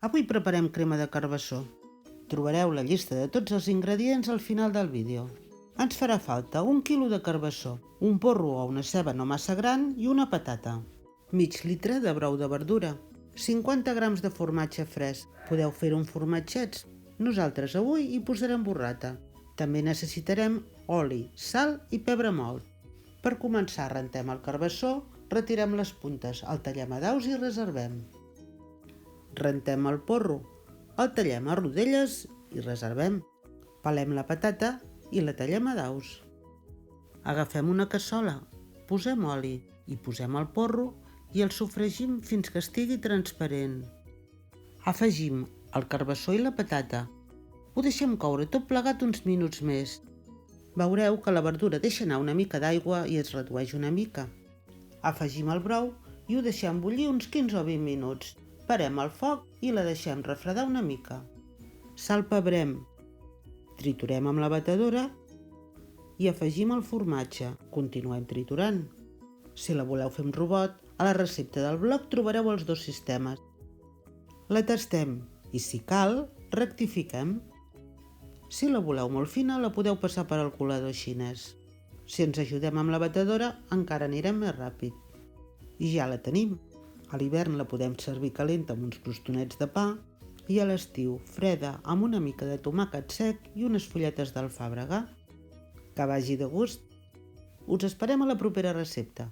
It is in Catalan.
Avui preparem crema de carbassó. Trobareu la llista de tots els ingredients al final del vídeo. Ens farà falta 1 quilo de carbassó, un porro o una ceba no massa gran i una patata. Mig litre de brou de verdura, 50 grams de formatge fresc. Podeu fer-ho en formatgets. Nosaltres avui hi posarem burrata. També necessitarem oli, sal i pebre mòlt. Per començar rentem el carbassó, retirem les puntes, el tallem a daus i reservem. Rentem el porro, el tallem a rodelles i reservem. Pelem la patata i la tallem a daus. Agafem una cassola, posem oli i posem el porro i el sofregim fins que estigui transparent. Afegim el carbassó i la patata. Ho deixem coure tot plegat uns minuts més. Veureu que la verdura deixa anar una mica d'aigua i es redueix una mica. Afegim el brou i ho deixem bullir uns 15 o 20 minuts. Parem el foc i la deixem refredar una mica. Salpebrem. Triturem amb la batedora i afegim el formatge. Continuem triturant. Si la voleu fer amb robot, a la recepta del blog trobareu els dos sistemes. La tastem i, si cal, rectifiquem. Si la voleu molt fina, la podeu passar per al colador xinès. Si ens ajudem amb la batedora, encara anirem més ràpid. I ja la tenim. A l'hivern la podem servir calenta amb uns crostonets de pa i a l'estiu freda amb una mica de tomàquet sec i unes fulletes d'alfàbrega. Que vagi de gust! Us esperem a la propera recepta.